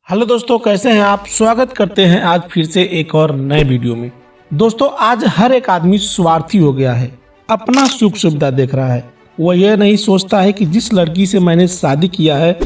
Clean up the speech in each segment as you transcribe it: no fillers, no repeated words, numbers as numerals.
Hello दोस्तों, कैसे हैं आप। स्वागत करते हैं आज फिर से एक और नए वीडियो में। दोस्तों, आज हर एक आदमी स्वार्थी हो गया है, अपना सुख सुविधा देख रहा है। वो ये नहीं सोचता है कि जिस लड़की से मैंने शादी किया है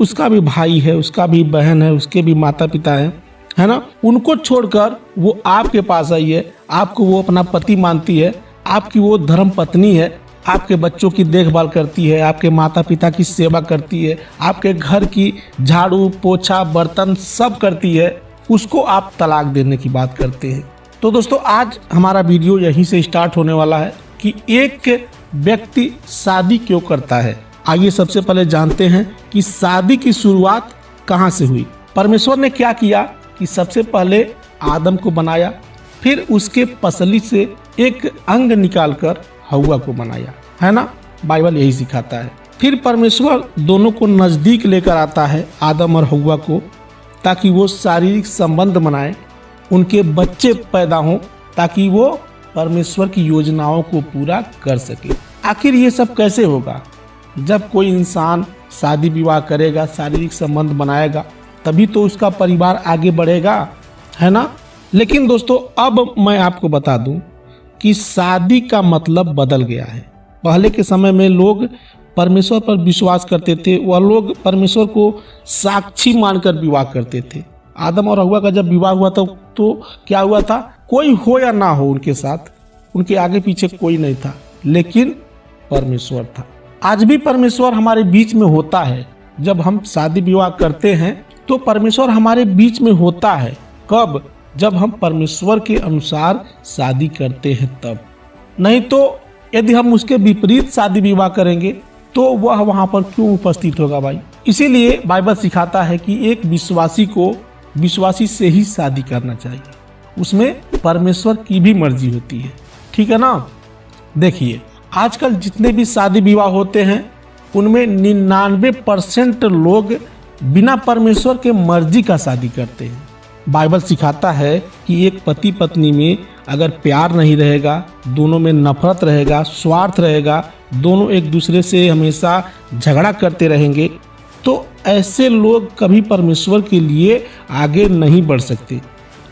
उसका भी भाई है, उसका भी बहन है, उसके भी माता पिता है ना। उनको छोड़कर वो आपके पास आई है, आपको वो अपना पति मानती है, आपकी वो धर्म पत्नी है, आपके बच्चों की देखभाल करती है, आपके माता पिता की सेवा करती है, आपके घर की झाड़ू पोछा बर्तन सब करती है। उसको आप तलाक देने की बात करते हैं। तो दोस्तों, आज हमारा वीडियो यहीं से स्टार्ट होने वाला है कि एक व्यक्ति शादी क्यों करता है। आइए सबसे पहले जानते हैं कि शादी की शुरुआत कहाँ से हुई। परमेश्वर ने क्या किया कि सबसे पहले आदम को बनाया, फिर उसके पसली से एक अंग निकालकर हव्वा को बनाया, है ना। बाइबल यही सिखाता है। फिर परमेश्वर दोनों को नजदीक लेकर आता है, आदम और हव्वा को, ताकि वो शारीरिक संबंध बनाए, उनके बच्चे पैदा हों, ताकि वो परमेश्वर की योजनाओं को पूरा कर सके। आखिर ये सब कैसे होगा? जब कोई इंसान शादी विवाह करेगा, शारीरिक संबंध बनाएगा, तभी तो उसका परिवार आगे बढ़ेगा, है ना। लेकिन दोस्तों, अब मैं आपको बता दूं कि शादी का मतलब बदल गया है। पहले के समय में लोग परमेश्वर पर विश्वास करते थे, वह लोग परमेश्वर को साक्षी मानकर विवाह करते थे। आदम और हव्वा का जब विवाह हुआ था तो क्या हुआ था? कोई हो या ना हो उनके साथ, उनके आगे पीछे कोई नहीं था, लेकिन परमेश्वर था। आज भी परमेश्वर हमारे बीच में होता है। जब हम शादी विवाह करते हैं तो परमेश्वर हमारे बीच में होता है। कब? जब हम परमेश्वर के अनुसार शादी करते हैं तब। नहीं तो यदि हम उसके विपरीत शादी विवाह करेंगे तो वह वहां पर क्यों उपस्थित होगा भाई। इसीलिए बाइबल सिखाता है कि एक विश्वासी को विश्वासी से ही शादी करना चाहिए, उसमें परमेश्वर की भी मर्जी होती है, ठीक है ना। देखिए, आजकल जितने भी शादी विवाह होते हैं उनमें 99% लोग बिना परमेश्वर के मर्जी का शादी करते हैं। बाइबल सिखाता है कि एक पति पत्नी में अगर प्यार नहीं रहेगा, दोनों में नफरत रहेगा, स्वार्थ रहेगा, दोनों एक दूसरे से हमेशा झगड़ा करते रहेंगे, तो ऐसे लोग कभी परमेश्वर के लिए आगे नहीं बढ़ सकते।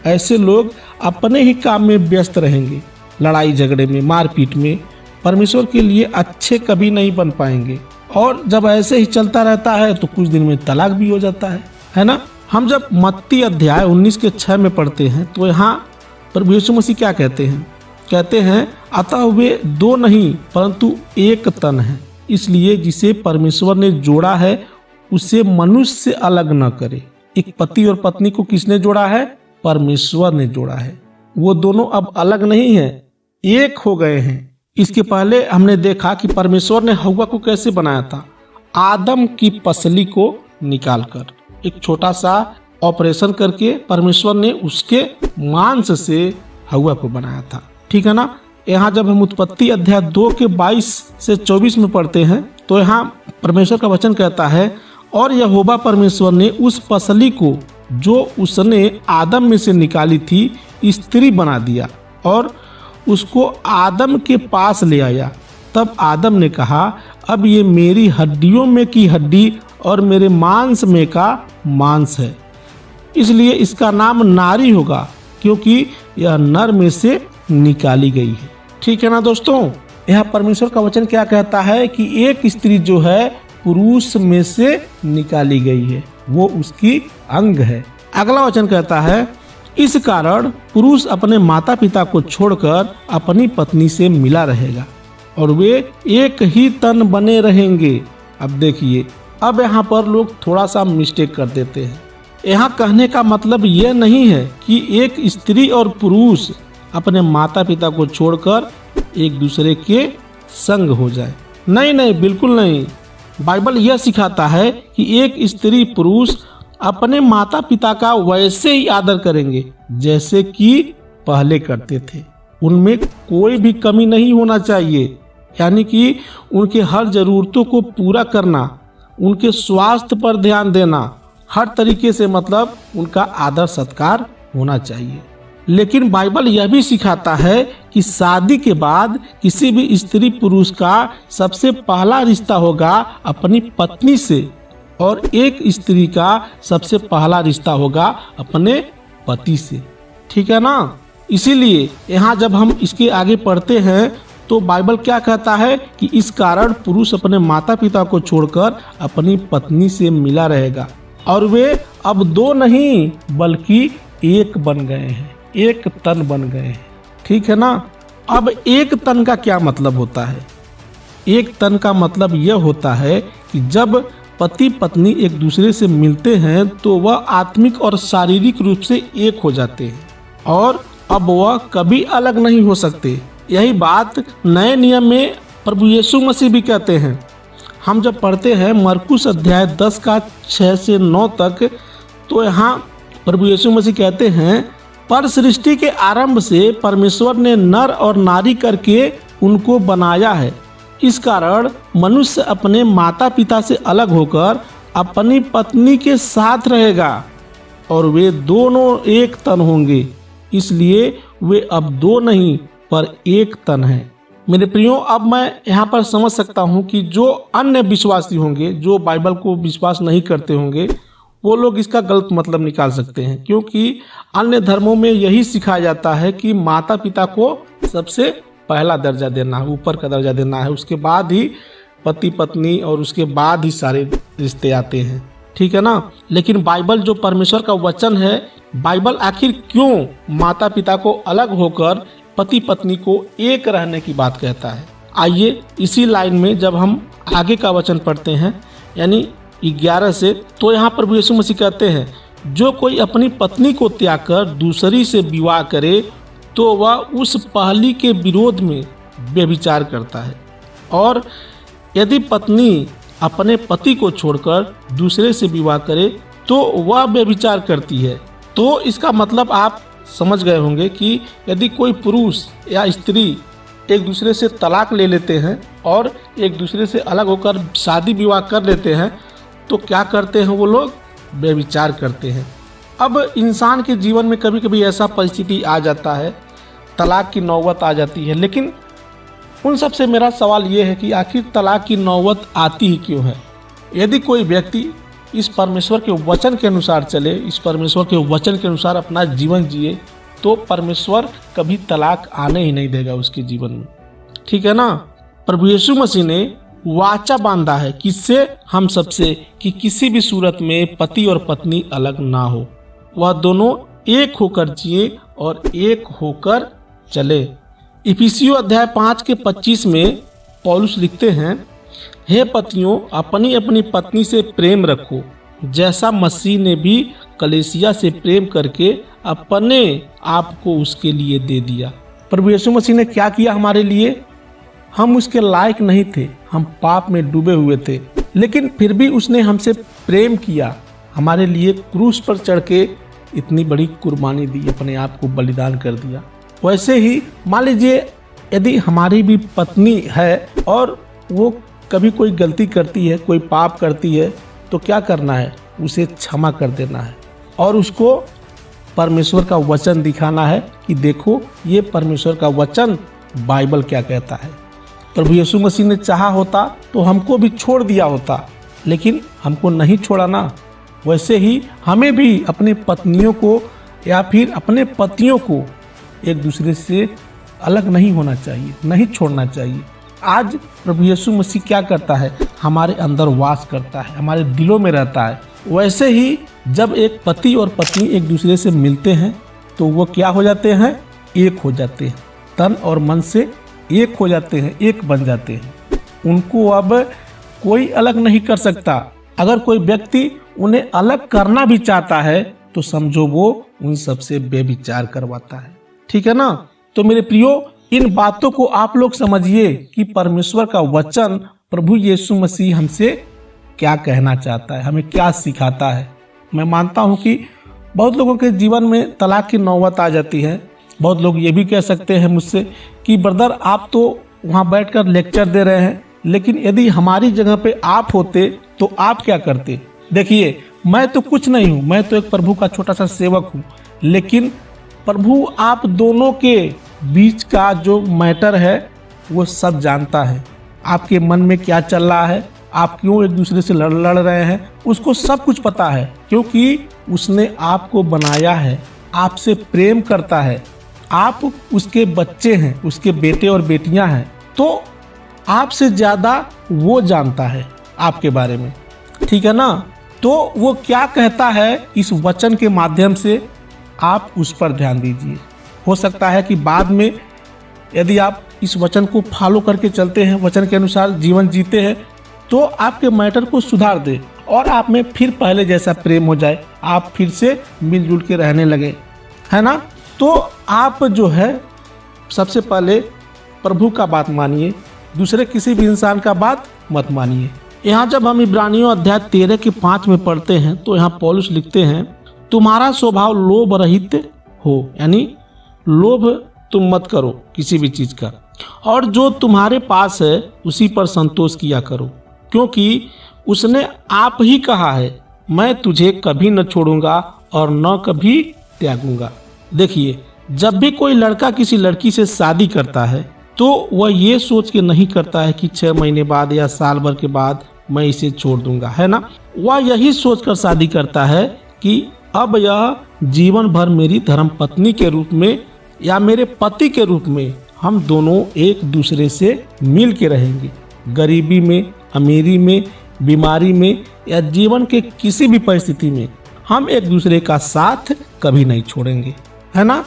ऐसे लोग अपने ही काम में व्यस्त रहेंगे, लड़ाई झगड़े में, मारपीट में, परमेश्वर के लिए अच्छे कभी नहीं बन पाएंगे। और जब ऐसे ही चलता रहता है तो कुछ दिन में तलाक भी हो जाता है ना। हम जब मत्ती अध्याय 19:6 में पढ़ते हैं तो यहाँ प्रभु यीशु मसीह क्या कहते हैं? कहते हैं, अतः वे दो नहीं परंतु एक तन है, इसलिए जिसे परमेश्वर ने जोड़ा है उसे मनुष्य से अलग न करे। एक पति और पत्नी को किसने जोड़ा है? परमेश्वर ने जोड़ा है। वो दोनों अब अलग नहीं है, एक हो गए हैं। इसके पहले हमने देखा कि परमेश्वर ने हव्वा को कैसे बनाया था। आदम की पसली को निकालकर, एक छोटा सा ऑपरेशन करके परमेश्वर ने उसके मांस से हव्वा को बनाया था, ठीक है ना। यहाँ जब हम उत्पत्ति अध्याय 2:22 से 24 में पढ़ते हैं तो यहाँ परमेश्वर का वचन कहता है, और यहोवा परमेश्वर ने उस पसली को जो उसने आदम में से निकाली थी स्त्री बना दिया और उसको आदम के पास ले आया। तब आदम ने कहा, अब ये मेरी हड्डियों में की हड्डी और मेरे मांस में का मांस है, इसलिए इसका नाम नारी होगा, क्योंकि यह नर में से निकाली गई है। ठीक है ना दोस्तों। यहाँ परमेश्वर का वचन क्या कहता है कि एक स्त्री जो है पुरुष में से निकाली गई है, वो उसकी अंग है। अगला वचन कहता है, इस कारण पुरुष अपने माता पिता को छोड़कर अपनी पत्नी से मिला रहेगा और वे एक ही तन बने रहेंगे। अब देखिए, अब यहाँ पर लोग थोड़ा सा मिस्टेक कर देते हैं। यहाँ कहने का मतलब यह नहीं है कि एक स्त्री और पुरुष अपने माता पिता को छोड़कर एक दूसरे के संग हो जाए। नहीं नहीं, बिल्कुल नहीं। बाइबल यह सिखाता है कि एक स्त्री पुरुष अपने माता पिता का वैसे ही आदर करेंगे जैसे कि पहले करते थे। उनमें कोई भी कमी नहीं होना चाहिए, यानी कि उनके हर जरूरतों को पूरा करना, उनके स्वास्थ्य पर ध्यान देना, हर तरीके से मतलब उनका आदर सत्कार होना चाहिए। लेकिन बाइबल यह भी सिखाता है कि शादी के बाद किसी भी स्त्री पुरुष का सबसे पहला रिश्ता होगा अपनी पत्नी से, और एक स्त्री का सबसे पहला रिश्ता होगा अपने पति से। ठीक है ना। इसीलिए यहाँ जब हम इसके आगे पढ़ते हैं तो बाइबल क्या कहता है कि इस कारण पुरुष अपने माता पिता को छोड़कर अपनी पत्नी से मिला रहेगा और वे अब दो नहीं बल्कि एक बन गए हैं, एक तन बन गए हैं। ठीक है ना। अब एक तन का क्या मतलब होता है? एक तन का मतलब यह होता है कि जब पति पत्नी एक दूसरे से मिलते हैं तो वह आत्मिक और शारीरिक रूप से एक हो जाते हैं और अब वह कभी अलग नहीं हो सकते। यही बात नए नियम में प्रभु यीशु मसीह भी कहते हैं। हम जब पढ़ते हैं मरकुस अध्याय 10 का 6 से 9 तक, तो यहाँ प्रभु यीशु मसीह कहते हैं, पर सृष्टि के आरंभ से परमेश्वर ने नर और नारी करके उनको बनाया है। इस कारण मनुष्य अपने माता पिता से अलग होकर अपनी पत्नी के साथ रहेगा और वे दोनों एक तन होंगे। इसलिए वे अब दो नहीं पर एक तन है। मेरे प्रियो, अब मैं यहाँ पर समझ सकता हूँ कि जो अन्य विश्वासी होंगे, जो बाइबल को विश्वास नहीं करते होंगे, वो लोग इसका गलत मतलब निकाल सकते हैं, क्योंकि अन्य धर्मों में यही सिखाया जाता है कि माता पिता को सबसे पहला दर्जा देना है, ऊपर का दर्जा देना है, उसके बाद ही पति पत्नी और उसके बाद ही सारे रिश्ते आते हैं। ठीक है ना। लेकिन बाइबल जो परमेश्वर का वचन है, बाइबल आखिर क्यों माता पिता को अलग होकर पति पत्नी को एक रहने की बात कहता है? आइए इसी लाइन में जब हम आगे का वचन पढ़ते हैं यानी 11 से, तो यहाँ प्रभु यीशु मसीह कहते हैं, जो कोई अपनी पत्नी को त्याग कर दूसरी से विवाह करे तो वह उस पहली के विरोध में व्यभिचार करता है, और यदि पत्नी अपने पति को छोड़कर दूसरे से विवाह करे तो वह व्यभिचार करती है। तो इसका मतलब आप समझ गए होंगे कि यदि कोई पुरुष या स्त्री एक दूसरे से तलाक ले लेते हैं और एक दूसरे से अलग होकर शादी विवाह कर लेते हैं तो क्या करते हैं? वो लोग व्यभिचार करते हैं। अब इंसान के जीवन में कभी कभी ऐसा परिस्थिति आ जाता है, तलाक की नौबत आ जाती है, लेकिन उन सब से मेरा सवाल ये है कि आखिर तलाक की नौबत आती ही क्यों है? यदि कोई व्यक्ति इस परमेश्वर के वचन के अनुसार चले, इस परमेश्वर के वचन के अनुसार अपना जीवन जिए, तो परमेश्वर कभी तलाक आने ही नहीं देगा उसके जीवन में। ठीक है ना। प्रभु यीशु मसीह ने वाचा बांधा है किससे? हम सबसे, कि किसी भी सूरत में पति और पत्नी अलग ना हो, वह दोनों एक होकर जिए और एक होकर चले। इफिसियों अध्याय 5 के 25 में पौलुस लिखते हैं, हे पतियों, अपनी अपनी पत्नी से प्रेम रखो, जैसा मसीह ने भी कलीसिया से प्रेम करके अपने आप को उसके लिए दे दिया। प्रभु यीशु मसीह ने क्या किया हमारे लिए? हम उसके लायक नहीं थे, हम पाप में डूबे हुए थे, लेकिन फिर भी उसने हमसे प्रेम किया, हमारे लिए क्रूस पर चढ़ के इतनी बड़ी कुर्बानी दी, अपने आप को बलिदान कर दिया। वैसे ही मान लीजिए यदि हमारी भी पत्नी है और वो कभी कोई गलती करती है, कोई पाप करती है, तो क्या करना है? उसे क्षमा कर देना है और उसको परमेश्वर का वचन दिखाना है कि देखो ये परमेश्वर का वचन बाइबल क्या कहता है। प्रभु यीशु मसीह ने चाहा होता तो हमको भी छोड़ दिया होता, लेकिन हमको नहीं छोड़ा ना। वैसे ही हमें भी अपने पत्नियों को या फिर अपने पतियों को एक दूसरे से अलग नहीं होना चाहिए, नहीं छोड़ना चाहिए। आज प्रभु यीशु मसीह क्या करता है? हमारे अंदर वास करता है, हमारे दिलों में रहता है। वैसे ही जब एक पति और पत्नी एक दूसरे से मिलते हैं तो वो क्या हो जाते हैं? एक हो जाते हैं, तन और मन से एक हो जाते हैं, एक बन जाते हैं। उनको अब कोई अलग नहीं कर सकता। अगर कोई व्यक्ति उन्हें अलग करना भी चाहता है तो समझो वो उन सबसे बेविचार करवाता है। ठीक है ना। तो मेरे प्रियो, इन बातों को आप लोग समझिए कि परमेश्वर का वचन प्रभु यीशु मसीह हमसे क्या कहना चाहता है, हमें क्या सिखाता है। मैं मानता हूं कि बहुत लोगों के जीवन में तलाक की नौबत आ जाती है। बहुत लोग ये भी कह सकते हैं मुझसे कि ब्रदर आप तो वहां बैठकर लेक्चर दे रहे हैं, लेकिन यदि हमारी जगह पे आप होते तो आप क्या करते? देखिए, मैं तो कुछ नहीं हूं, मैं तो एक प्रभु का छोटा सा सेवक हूं, लेकिन प्रभु आप दोनों के बीच का जो मैटर है वो सब जानता है। आपके मन में क्या चल रहा है, आप क्यों एक दूसरे से लड़ रहे हैं, उसको सब कुछ पता है, क्योंकि उसने आपको बनाया है, आपसे प्रेम करता है, आप उसके बच्चे हैं, उसके बेटे और बेटियां हैं, तो आपसे ज़्यादा वो जानता है आपके बारे में, ठीक है ना। तो वो क्या कहता है इस वचन के माध्यम से आप उस पर ध्यान दीजिए। हो सकता है कि बाद में यदि आप इस वचन को फॉलो करके चलते हैं, वचन के अनुसार जीवन जीते हैं, तो आपके मैटर को सुधार दे और आप में फिर पहले जैसा प्रेम हो जाए, आप फिर से मिलजुल के रहने लगे, है ना। तो आप जो है सबसे पहले प्रभु का बात मानिए, दूसरे किसी भी इंसान का बात मत मानिए। यहाँ जब हम इब्रानियों अध्याय 13 के 5 में पढ़ते हैं तो यहाँ पौलुस लिखते हैं, तुम्हारा स्वभाव लोभ रहित हो, यानी लोभ तुम मत करो किसी भी चीज का, और जो तुम्हारे पास है उसी पर संतोष किया करो, क्योंकि उसने आप ही कहा है, मैं तुझे कभी न छोड़ूंगा और न कभी त्यागूंगा। देखिए, जब भी कोई लड़का किसी लड़की से शादी करता है तो वह ये सोच के नहीं करता है कि 6 महीने बाद या साल भर के बाद मैं इसे छोड़ दूंगा, है ना। वह यही सोचकर शादी करता है कि अब यह जीवन भर मेरी धर्मपत्नी के रूप में या मेरे पति के रूप में हम दोनों एक दूसरे से मिल के रहेंगे। गरीबी में, अमीरी में, बीमारी में या जीवन के किसी भी परिस्थिति में हम एक दूसरे का साथ कभी नहीं छोड़ेंगे, है ना।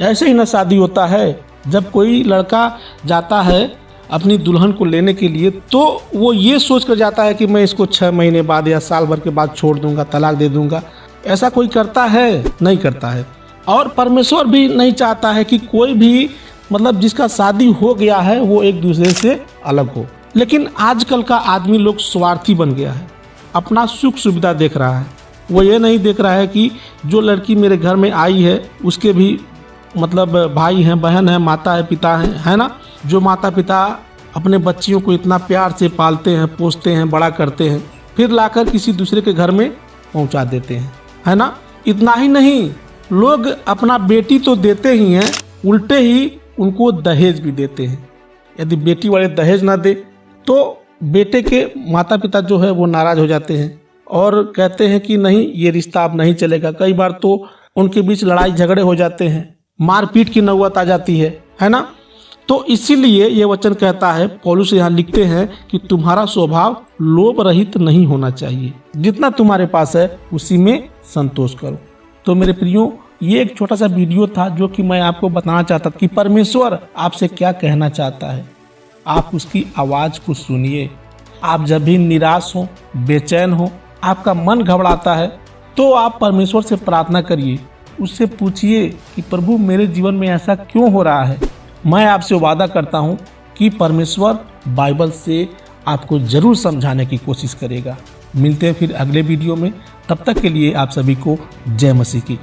ऐसे ही ना शादी होता है, जब कोई लड़का जाता है अपनी दुल्हन को लेने के लिए तो वो ये सोच कर जाता है कि मैं इसको 6 महीने बाद या साल भर के बाद छोड़ दूंगा, तलाक दे दूंगा। ऐसा कोई करता है? नहीं करता है। और परमेश्वर भी नहीं चाहता है कि कोई भी मतलब जिसका शादी हो गया है वो एक दूसरे से अलग हो। लेकिन आजकल का आदमी लोग स्वार्थी बन गया है, अपना सुख सुविधा देख रहा है। वो ये नहीं देख रहा है कि जो लड़की मेरे घर में आई है उसके भी मतलब भाई हैं, बहन है, माता है, पिता है ना। जो माता पिता अपने बच्चियों को इतना प्यार से पालते हैं, पोसते हैं, बड़ा करते हैं, फिर लाकर किसी दूसरे के घर में पहुंचा देते हैं, है ना। इतना ही नहीं, लोग अपना बेटी तो देते ही हैं, उल्टे ही उनको दहेज भी देते हैं। यदि बेटी वाले दहेज ना दे तो बेटे के माता पिता जो है वो नाराज हो जाते हैं और कहते हैं कि नहीं, ये रिश्ता अब नहीं चलेगा। कई बार तो उनके बीच लड़ाई झगड़े हो जाते हैं, मारपीट की नौबत आ जाती है ना। तो इसीलिए ये वचन कहता है, पौलुस यहाँ लिखते हैं कि तुम्हारा स्वभाव लोभ रहित नहीं होना चाहिए, जितना तुम्हारे पास है उसी में संतोष करो। तो मेरे प्रियो, ये एक छोटा सा वीडियो था जो कि मैं आपको बताना चाहता था कि परमेश्वर आपसे क्या कहना चाहता है। आप उसकी आवाज़ को सुनिए। आप जब भी निराश हो, बेचैन हो, आपका मन घबराता है, तो आप परमेश्वर से प्रार्थना करिए, उससे पूछिए कि प्रभु मेरे जीवन में ऐसा क्यों हो रहा है। मैं आपसे वादा करता हूँ कि परमेश्वर बाइबल से आपको जरूर समझाने की कोशिश करेगा। मिलते हैं फिर अगले वीडियो में, तब तक के लिए आप सभी को जय मसीह की।